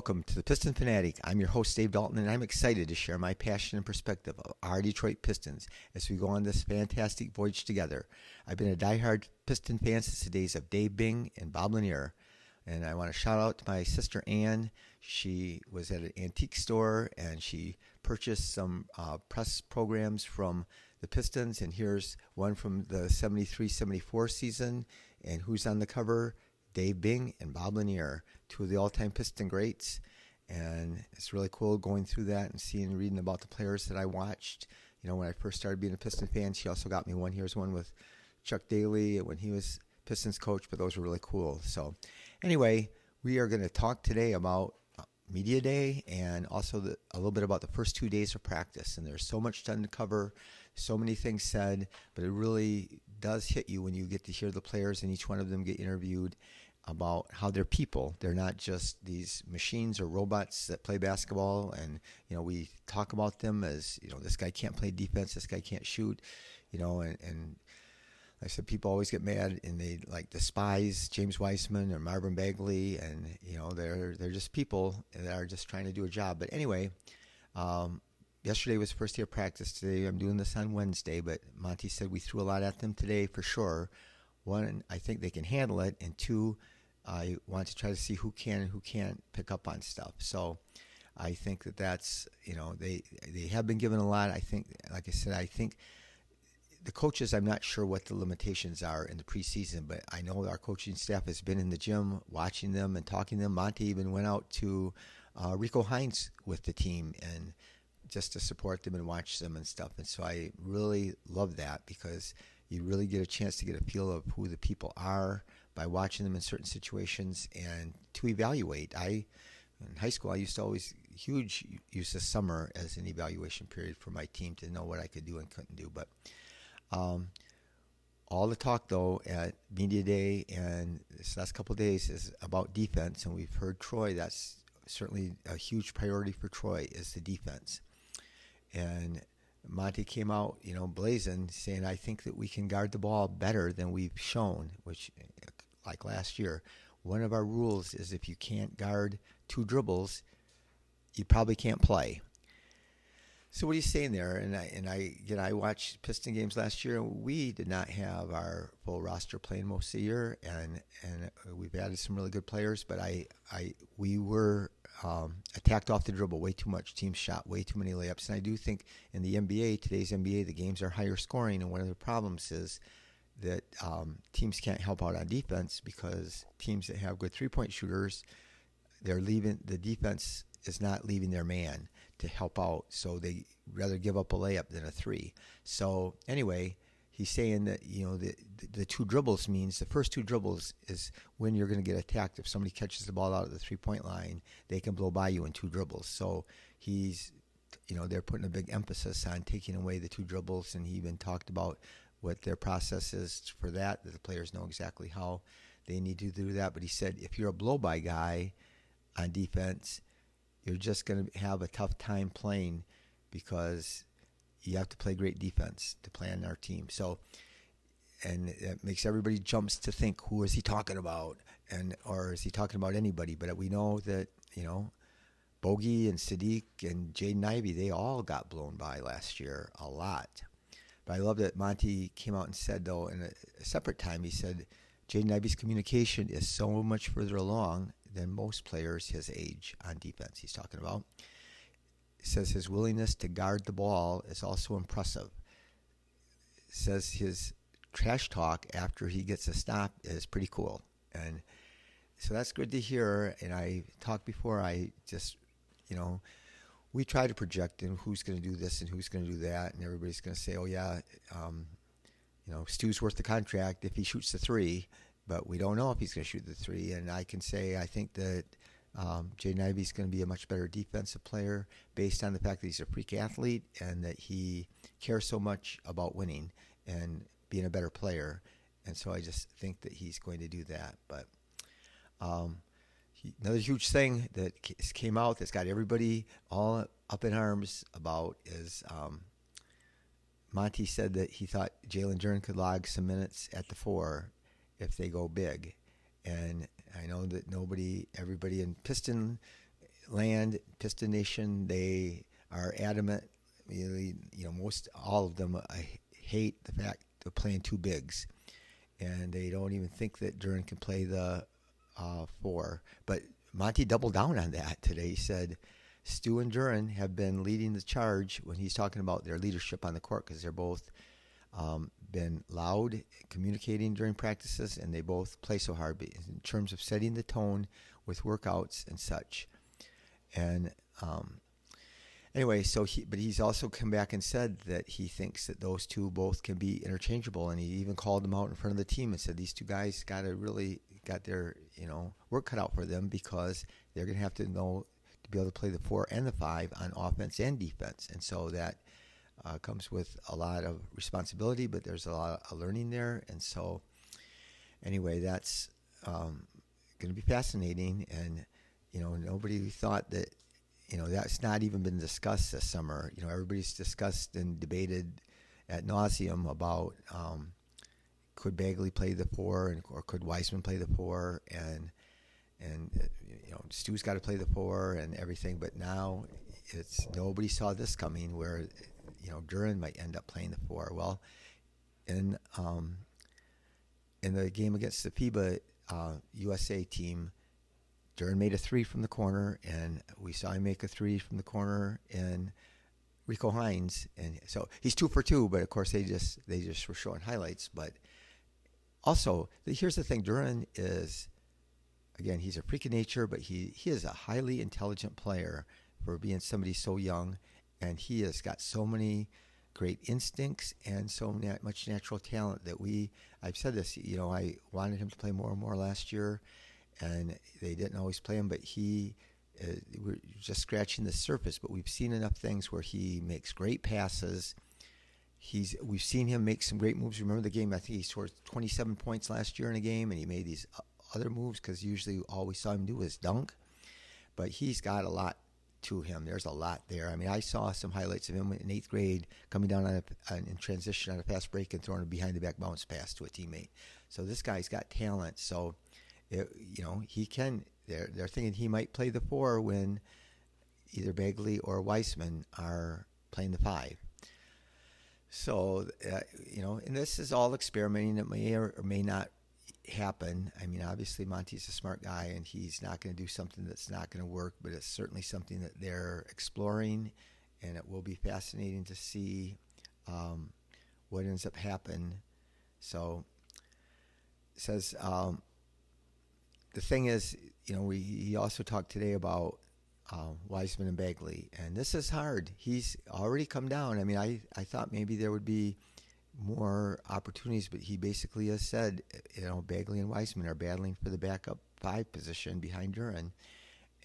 welcome to the Piston Fanatic. I'm your host, Dave Dalton, and I'm excited to share my passion and perspective of our Detroit Pistons as we go on this fantastic voyage together. I've been a diehard Piston fan since the days of Dave Bing and Bob Lanier, and I want to shout out to my sister Ann. She was at an antique store, and she purchased some press programs from the Pistons, and here's one from the 73-74 season, and who's on the cover? Dave Bing and Bob Lanier, two of the all-time Piston greats, and it's really cool going through that and reading about the players that I watched. You know, when I first started being a Piston fan, she also got me one. Here's one with Chuck Daly when he was Pistons coach, but those were really cool. So anyway, we are going to talk today about Media Day and also a little bit about the first 2 days of practice. And there's so much to cover, so many things said, but it really does hit you when you get to hear the players and each one of them get interviewed about how they're people. They're not just these machines or robots that play basketball. And, you know, we talk about them as, you know, this guy can't play defense, this guy can't shoot, you know, and like I said, people always get mad and they like despise James Wiseman or Marvin Bagley, and, you know, they're just people that are just trying to do a job. But anyway, yesterday was the first day of practice. Today I'm doing this on Wednesday, but Monty said we threw a lot at them today for sure. One, I think they can handle it, and two, I want to try to see who can and who can't pick up on stuff. So I think that's, you know, they have been given a lot. I think, like I said, I think the coaches, I'm not sure what the limitations are in the preseason, but I know our coaching staff has been in the gym watching them and talking to them. Monty even went out to Rico Hines with the team and just to support them and watch them and stuff. And so I really love that because you really get a chance to get a feel of who the people are by watching them in certain situations and to evaluate. In high school, I used to always use the summer as an evaluation period for my team to know what I could do and couldn't do. But all the talk, though, at Media Day and this last couple of days is about defense, and we've heard Troy. That's certainly a huge priority for Troy is the defense. And Monty came out, you know, blazing, saying, I think that we can guard the ball better than we've shown, which, like last year, one of our rules is if you can't guard two dribbles, you probably can't play. So what are you saying there? And I watched Piston games last year, and we did not have our full roster playing most of the year, and we've added some really good players, but we were attacked off the dribble way too much. Teams shot way too many layups, and I do think in the NBA, today's NBA, the games are higher scoring, and one of the problems is that teams can't help out on defense because teams that have good three-point shooters, the defense is not leaving their man to help out, so they rather give up a layup than a three. So anyway, he's saying that, you know, the two dribbles means the first two dribbles is when you're going to get attacked. If somebody catches the ball out of the three-point line, they can blow by you in two dribbles. So they're putting a big emphasis on taking away the two dribbles, and he even talked about what their process is for that the players know exactly how they need to do that. But he said if you're a blow-by guy on defense, you're just going to have a tough time playing because you have to play great defense to play on our team. So, and it makes everybody jumps to think, who is he talking about? Or is he talking about anybody? But we know that, you know, Bogey and Sadiq and Jaden Ivey, they all got blown by last year a lot. But I love that Monty came out and said, though, in a separate time, he said, Jaden Ivey's communication is so much further along than most players his age on defense he's talking about. He says his willingness to guard the ball is also impressive. He says his trash talk after he gets a stop is pretty cool. And so that's good to hear. And I talked before, I just, you know, we try to project in who's going to do this and who's going to do that. And everybody's going to say, oh, yeah, you know, Stu's worth the contract if he shoots the three. But we don't know if he's going to shoot the three. And I can say I think that Jaden Ivey's going to be a much better defensive player based on the fact that he's a freak athlete and that he cares so much about winning and being a better player. And so I just think that he's going to do that. But another huge thing that came out that's got everybody all up in arms about is Monty said that he thought Jalen Duren could log some minutes at the four if they go big. And I know that everybody in Piston land, Piston Nation, they are adamant. Most all of them hate the fact of playing two bigs, and they don't even think that Duren can play the 4. But Monty doubled down on that today. He said Stu and Duren have been leading the charge when he's talking about their leadership on the court, because they're both been loud, communicating during practices, and they both play so hard in terms of setting the tone with workouts and such. And anyway, but he's also come back and said that he thinks that those two both can be interchangeable, and he even called them out in front of the team and said these two guys got their work cut out for them, because they're going to have to know to be able to play the 4 and the 5 on offense and defense. And so that comes with a lot of responsibility, but there's a lot of learning there. And so anyway, that's going to be fascinating. And nobody thought that that's not even been discussed this summer. Everybody's discussed and debated ad nauseum about could Bagley play the 4 or could Wiseman play the 4, and Stu's got to play the 4 and everything. But now nobody saw this coming, where Duren might end up playing the 4. Well, in the game against the FIBA USA team, Duren made a 3 from the corner, and we saw him make a 3 from the corner in Rico Hines, and so he's 2 for 2. But of course, they just were showing highlights. But also, here's the thing: Duren is, again, he's a freak of nature, but he is a highly intelligent player for being somebody so young, and he has got so many great instincts and so much natural talent that I've said this, I wanted him to play more and more last year, and they didn't always play him, but we're just scratching the surface. But we've seen enough things where he makes great passes. We've seen him make some great moves. Remember the game? I think he scored 27 points last year in a game, and he made these other moves, because usually all we saw him do was dunk. But he's got a lot to him. There's a lot there. I mean, I saw some highlights of him in 8th grade coming down in transition on a fast break and throwing a behind the back bounce pass to a teammate. So this guy's got talent. So he can. They're thinking he might play the 4 when either Bagley or Wiseman are playing the 5. So and this is all experimenting. It may or may not happen. I mean, obviously Monty's a smart guy, and he's not going to do something that's not going to work, but it's certainly something that they're exploring, and it will be fascinating to see what ends up happening. So it says the thing is, he also talked today about Wiseman and Bagley, and this is hard. He's already come down. I mean, I thought maybe there would be more opportunities, but he basically has said, Bagley and Wiseman are battling for the backup 5 position behind Duren,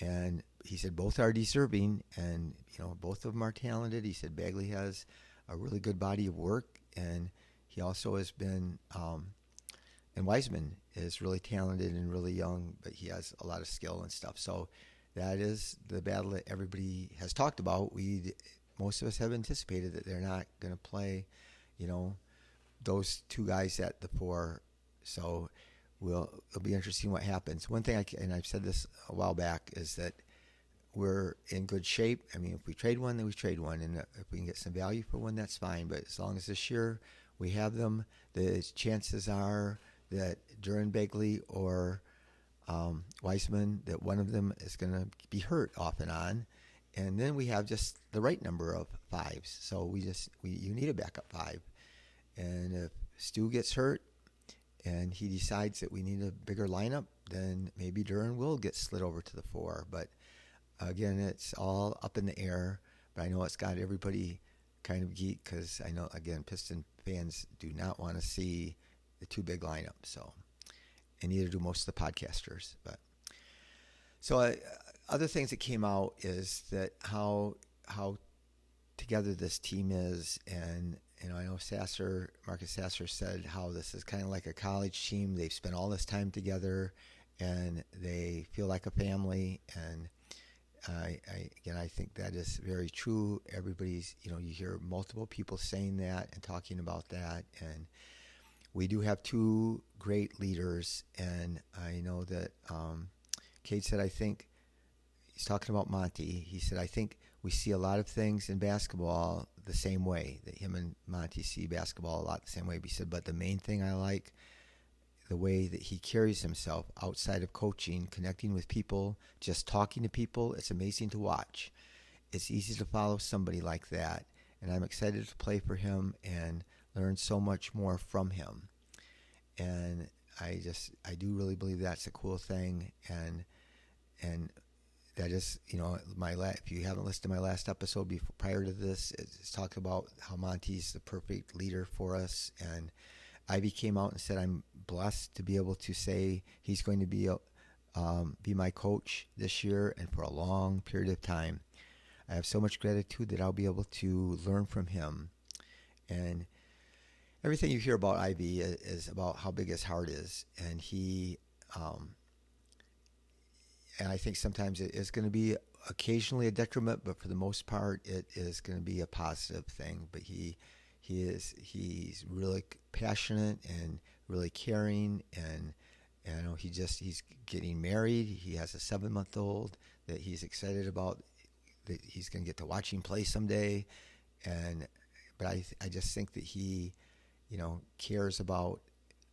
and he said both are deserving, and both of them are talented. He said Bagley has a really good body of work, and he also has been, and Wiseman is really talented and really young, but he has a lot of skill and stuff. So that is the battle that everybody has talked about. Most of us have anticipated that they're not going to play those two guys at the 4. So it'll be interesting what happens. One thing, and I've said this a while back, is that we're in good shape. I mean, if we trade one, then we trade one. And if we can get some value for one, that's fine. But as long as this year we have them, the chances are that Duren, Bagley, or Wiseman, that one of them is going to be hurt off and on. And then we have just the right number of 5s. So you need a backup 5. And if Stu gets hurt and he decides that we need a bigger lineup, then maybe Duren will get slid over to the 4. But again, it's all up in the air. But I know it's got everybody kind of geeked, because I know, again, Piston fans do not want to see the 2 big lineup. So, and neither do most of the podcasters. But so other things that came out is that how together this team is, and I know Marcus Sasser said how this is kind of like a college team. They've spent all this time together, and they feel like a family. And I think that is very true. Everybody's, you hear multiple people saying that and talking about that. And we do have 2 great leaders, and I know that CADE said, I think, he's talking about Monty. He said, I think we see a lot of things in basketball the same way, that him and Monty see basketball a lot the same way. But he said, but the main thing I like, the way that he carries himself outside of coaching, connecting with people, just talking to people, it's amazing to watch. It's easy to follow somebody like that, and I'm excited to play for him and learn so much more from him. And I do really believe that's a cool thing, and that is, if you haven't listened to my last episode prior to this, it's talked about how Monty's the perfect leader for us. And Ivy came out and said, I'm blessed to be able to say he's going to be my coach this year and for a long period of time. I have so much gratitude that I'll be able to learn from him. And everything you hear about Ivy is about how big his heart is. And and I think sometimes it is going to be occasionally a detriment, but for the most part, it is going to be a positive thing. But he's really passionate and really caring, and he's getting married. He has a 7-month-old that he's excited about, that he's going to get to watch him play someday. But I just think that he, cares about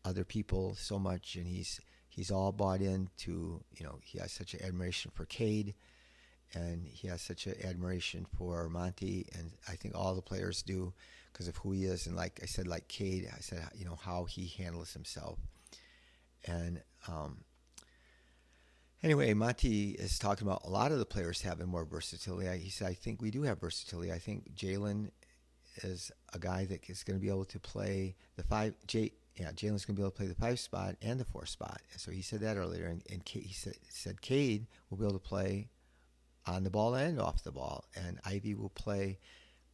other people so much, and he's all bought into, he has such an admiration for CADE, and he has such an admiration for Monty, and I think all the players do because of who he is. And like I said, like CADE, I said, how he handles himself. And anyway, Monty is talking about a lot of the players having more versatility. He said, I think we do have versatility. I think Jalen is a guy that is going to be able to play the 5. Jalen's going to be able to play the 5 spot and the 4 spot. And so he said that earlier. And he said CADE will be able to play on the ball and off the ball. And Ivy will play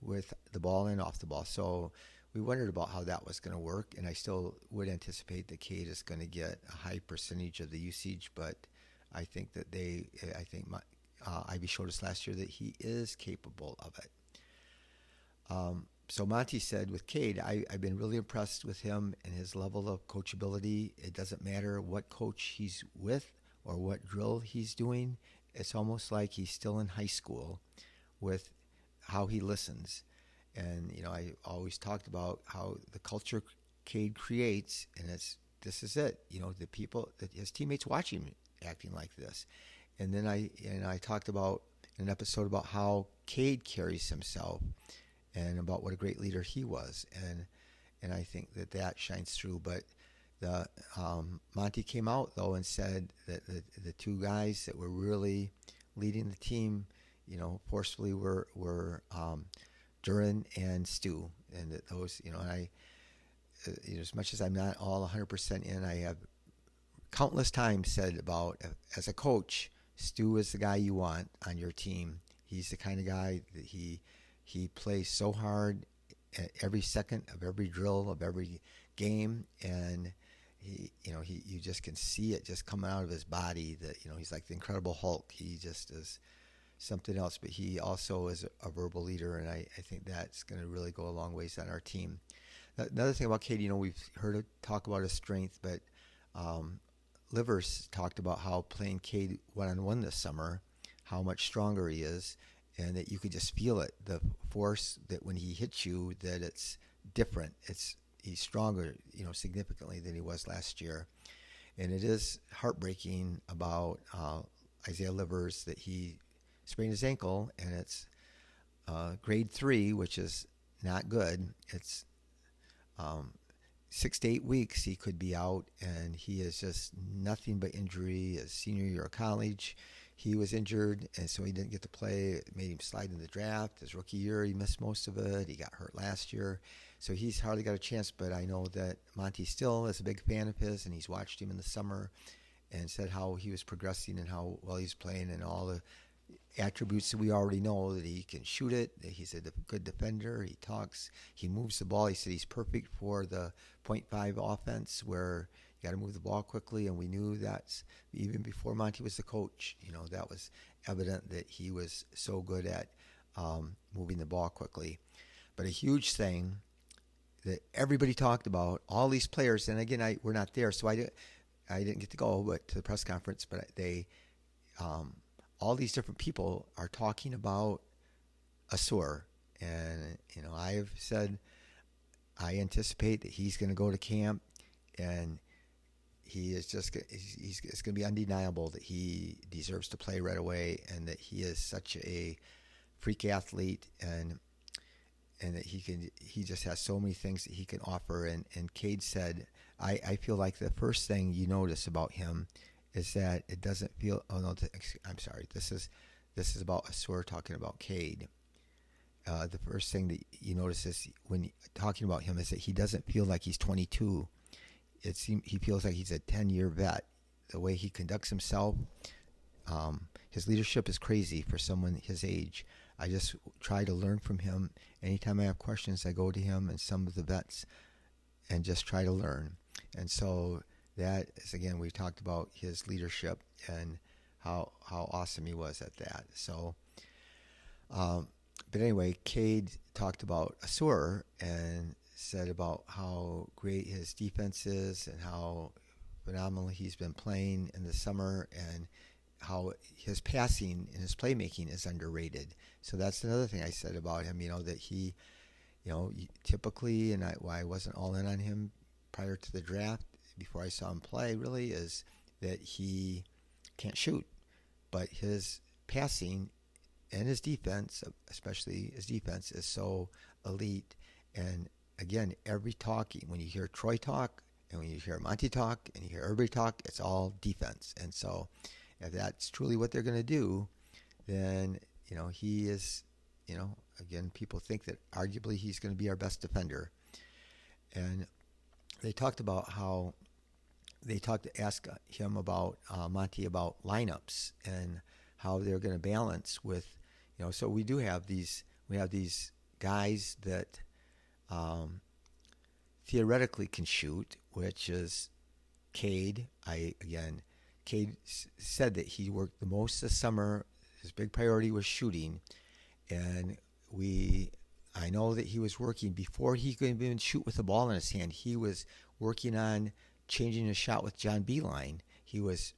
with the ball and off the ball. So we wondered about how that was going to work. And I still would anticipate that CADE is going to get a high percentage of the usage. But I think that Ivy showed us last year that he is capable of it. So Monty said with CADE, I've been really impressed with him and his level of coachability. It doesn't matter what coach he's with or what drill he's doing. It's almost like he's still in high school with how he listens. And, I always talked about how the culture CADE creates, and this is it. The people, his teammates watch him acting like this. And then I talked about in an episode about how CADE carries himself, and about what a great leader he was, and I think that shines through. But the Monty came out though and said that the 2 guys that were really leading the team, forcefully were Duren and Stu, and that those, as much as I'm not all 100% in, I have countless times said about, as a coach, Stu is the guy you want on your team. He's the kind of guy that he plays so hard at every second of every drill of every game, and you just can see it just coming out of his body that he's like the Incredible Hulk. He just is something else. But he also is a verbal leader, and I think that's going to really go a long ways on our team. Another thing about CADE, we've heard her talk about his strength, but Livers talked about how playing CADE one-on-one this summer, how much stronger he is. And that you could just feel it, the force that when he hits you, that it's different. He's stronger, significantly than he was last year. And it is heartbreaking about Isaiah Livers that he sprained his ankle, and it's grade 3, which is not good. It's 6 to 8 weeks he could be out, and he is just nothing but injury. His senior year of college, he was injured, and so he didn't get to play. It made him slide in the draft. His rookie year, he missed most of it. He got hurt last year. So he's hardly got a chance, but I know that Monty still is a big fan of his, and he's watched him in the summer and said how he was progressing and how well he's playing and all the attributes that we already know, that he can shoot it, that he's a good defender, he talks, he moves the ball. He said he's perfect for the .5 offense where you got to move the ball quickly, and we knew that even before Monty was the coach. That was evident that he was so good at moving the ball quickly. But a huge thing that everybody talked about, all these players, and again, we're not there, so I didn't get to go to the press conference, but they all these different people are talking about Ausar. And, I've said I anticipate that he's going to go to camp, and he is just it's going to be undeniable that he deserves to play right away, and that he is such a freak athlete, and that he just has so many things that he can offer. And CADE said, I feel like the first thing you notice about him is that it doesn't feel. Oh no, I'm sorry. This is about Ausar talking about CADE. The first thing that you notice is when talking about him is that he doesn't feel like he's 22. He feels like he's a 10-year vet. The way he conducts himself, his leadership is crazy for someone his age. I just try to learn from him. Anytime I have questions, I go to him and some of the vets and just try to learn. And so that is, again, we talked about his leadership and how awesome he was at that. So, but anyway, CADE talked about Ausar and said about how great his defense is and how phenomenal he's been playing in the summer, and how his passing and his playmaking is underrated. So that's another thing I said about him, that he, typically, and why I wasn't all in on him prior to the draft, before I saw him play, really, is that he can't shoot. But his passing and his defense, especially his defense, is so elite. And again, every talking, when you hear Troy talk, and when you hear Monty talk, and you hear everybody talk, it's all defense. And so if that's truly what they're going to do, then, he is, again, people think that arguably he's going to be our best defender. And they talked about how ask him about, Monty, about lineups and how they're going to balance with, so we have these guys that theoretically can shoot, which is CADE. CADE said that he worked the most this summer. His big priority was shooting, and I know that he was working before he could even shoot with the ball in his hand. He was working on changing his shot with John Beeline. He was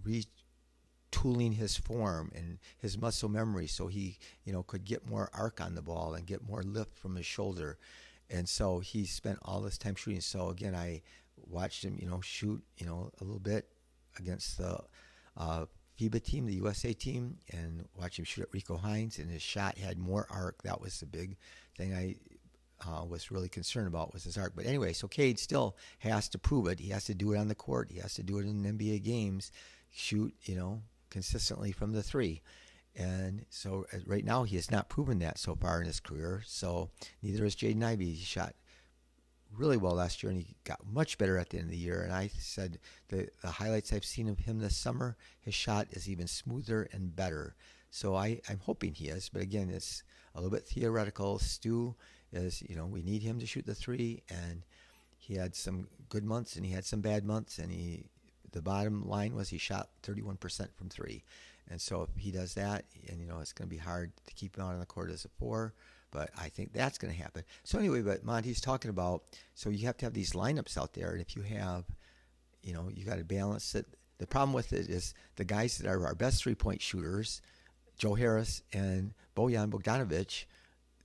retooling his form and his muscle memory so he, could get more arc on the ball and get more lift from his shoulder. And so he spent all this time shooting. So again, I watched him, shoot, a little bit against the FIBA team, the USA team, and watch him shoot at Rico Hines, and his shot had more arc. That was the big thing I was really concerned about, was his arc. But anyway, so CADE still has to prove it. He has to do it on the court. He has to do it in NBA games, shoot, consistently from the three. And so right now he has not proven that so far in his career. So neither has Jaden Ivey. He shot really well last year, and he got much better at the end of the year. And I said the highlights I've seen of him this summer, his shot is even smoother and better. So I'm hoping he is. But again, it's a little bit theoretical. Stu is, we need him to shoot the three, and he had some good months and he had some bad months, and the bottom line was he shot 31% from three. And so if he does that, and it's going to be hard to keep him out on the court as a four, but I think that's going to happen. So anyway, but Monty's talking about, so you have to have these lineups out there, and if you have, you got to balance it. The problem with it is the guys that are our best three-point shooters, Joe Harris and Bojan Bogdanovic,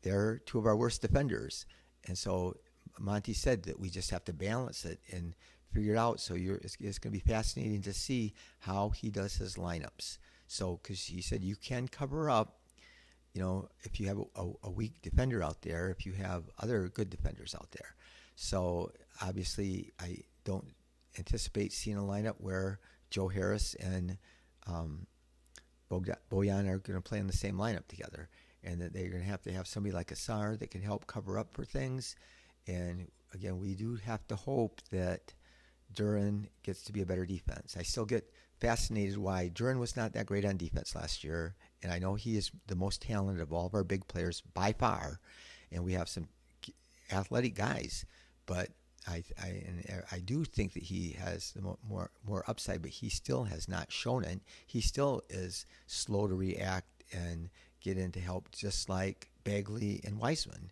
they're two of our worst defenders. And so Monty said that we just have to balance it and figure it out. So it's going to be fascinating to see how he does his lineups. So, because he said you can cover up, if you have a weak defender out there, if you have other good defenders out there. So obviously I don't anticipate seeing a lineup where Joe Harris and Bojan are going to play in the same lineup together, and that they're going to have somebody like Ausar that can help cover up for things. And again, we do have to hope that Duren gets to be a better defense. I still get fascinated why Duren was not that great on defense last year, and I know he is the most talented of all of our big players by far, and we have some athletic guys, but I do think that he has the more upside, but he still has not shown it. He still is slow to react and get in to help, just like Bagley and Wiseman.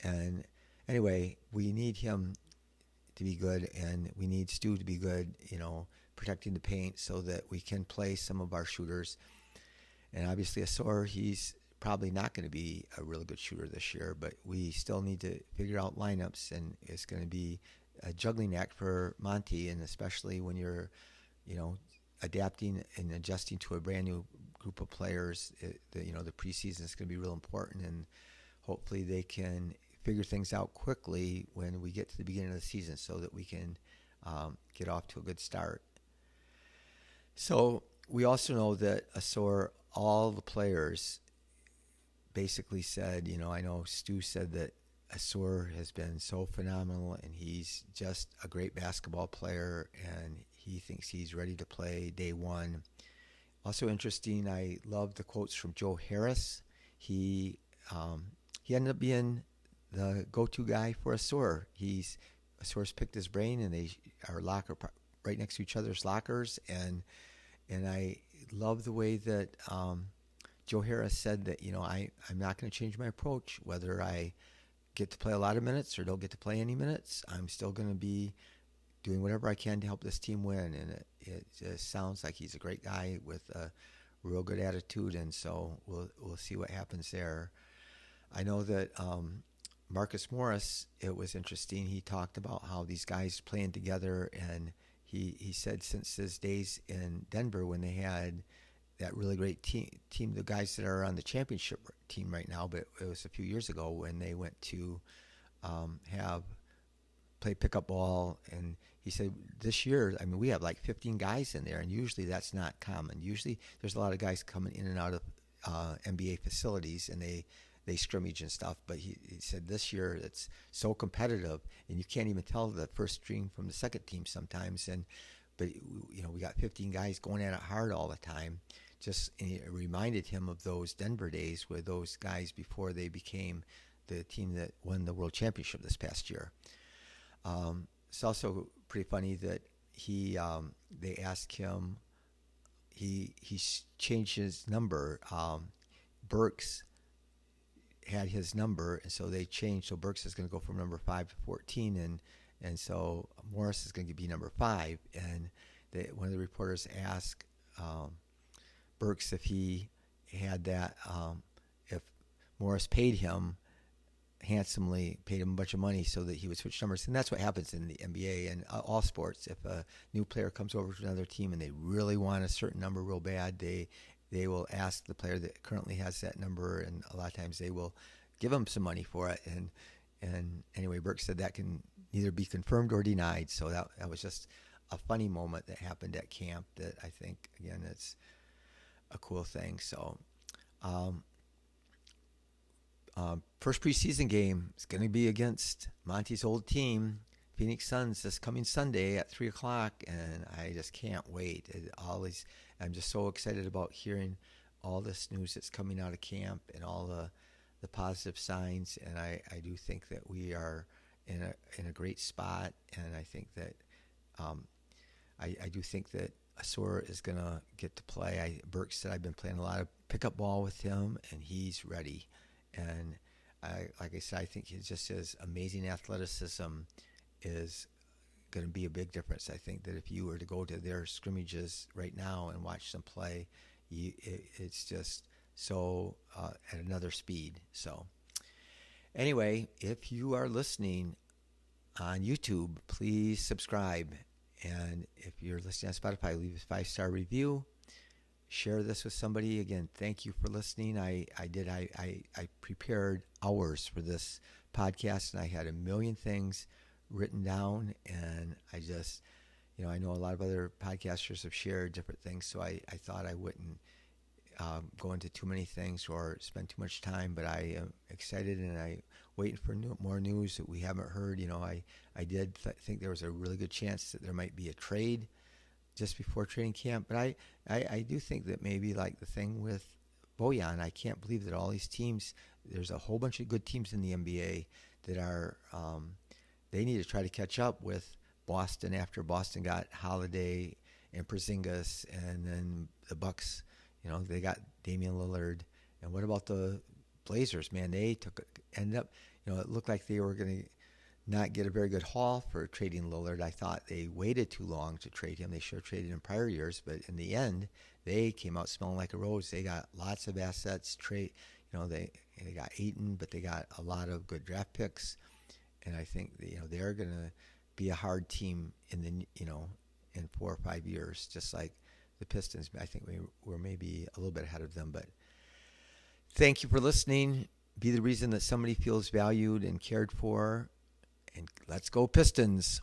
And anyway, we need him to be good, and we need Stu to be good, protecting the paint so that we can play some of our shooters. And obviously, Ausar, he's probably not going to be a really good shooter this year, but we still need to figure out lineups, and it's going to be a juggling act for Monty, and especially when you're, adapting and adjusting to a brand new group of players. The preseason is going to be real important, and hopefully they can figure things out quickly when we get to the beginning of the season so that we can get off to a good start. So we also know that Ausar, all the players basically said, I know Stu said that Ausar has been so phenomenal and he's just a great basketball player and he thinks he's ready to play day one. Also interesting, I love the quotes from Joe Harris. He ended up being the go-to guy for Ausar. Asaur's picked his brain, and they are right next to each other's lockers, and I love the way that Joe Harris said that I'm not going to change my approach whether I get to play a lot of minutes or don't get to play any minutes. I'm still going to be doing whatever I can to help this team win, and it just sounds like he's a great guy with a real good attitude, and so we'll see what happens there. I know that Marcus Morris, it was interesting. He talked about how these guys playing together, and he said since his days in Denver when they had that really great team, the guys that are on the championship team right now, but it was a few years ago when they went to play pickup ball, and he said this year, we have like 15 guys in there, and usually that's not common. Usually there's a lot of guys coming in and out of NBA facilities, and they scrimmage and stuff, but he said this year it's so competitive, and you can't even tell the first string from the second team sometimes. But we got 15 guys going at it hard all the time. And it reminded him of those Denver days with those guys before they became the team that won the world championship this past year. It's also pretty funny that they asked him, he changed his number. Burks had his number, and so they changed. So Burks is going to go from number 5 to 14, and so Morris is going to be number 5. And one of the reporters asked Burks if he had that, if Morris paid him handsomely, paid him a bunch of money so that he would switch numbers. And that's what happens in the NBA and all sports. If a new player comes over to another team and they really want a certain number real bad, they will ask the player that currently has that number, and a lot of times they will give him some money for it. And anyway, Burke said that can neither be confirmed or denied. So that was just a funny moment that happened at camp that I think, again, it's a cool thing. So first preseason game is going to be against Monty's old team, Phoenix Suns, this coming Sunday at 3 o'clock, and I just can't wait. I'm just so excited about hearing all this news that's coming out of camp and all the positive signs, and I do think that we are in a great spot, and I think that I do think that Ausar is going to get to play. Burke said I've been playing a lot of pickup ball with him, and he's ready. And like I said, I think his amazing athleticism is going to be a big difference. I think that if you were to go to their scrimmages right now and watch them play, it's just so at another speed. So anyway, if you are listening on YouTube, please subscribe. And if you're listening on Spotify, leave a 5-star review. Share this with somebody. Again, thank you for listening. I prepared hours for this podcast, and I had a million things written down, and I just, I know a lot of other podcasters have shared different things, so I thought I wouldn't go into too many things or spend too much time, but I am excited, and I waiting for more news that we haven't heard. I did think there was a really good chance that there might be a trade just before training camp, but I do think that maybe like the thing with Bojan, I can't believe that all these teams, there's a whole bunch of good teams in the NBA that are they need to try to catch up with Boston after Boston got Holiday and Porzingis, and then the Bucks, they got Damian Lillard. And what about the Blazers? Man, they ended up, it looked like they were going to, not get a very good haul for trading Lillard. I thought they waited too long to trade him. They should have traded in prior years, but in the end, they came out smelling like a rose. They got lots of assets. They got Ayton, but they got a lot of good draft picks, and I think they're going to be a hard team in 4 or 5 years, just like the Pistons. I think we're maybe a little bit ahead of them, but thank you for listening. Be the reason that somebody feels valued and cared for. And let's go Pistons.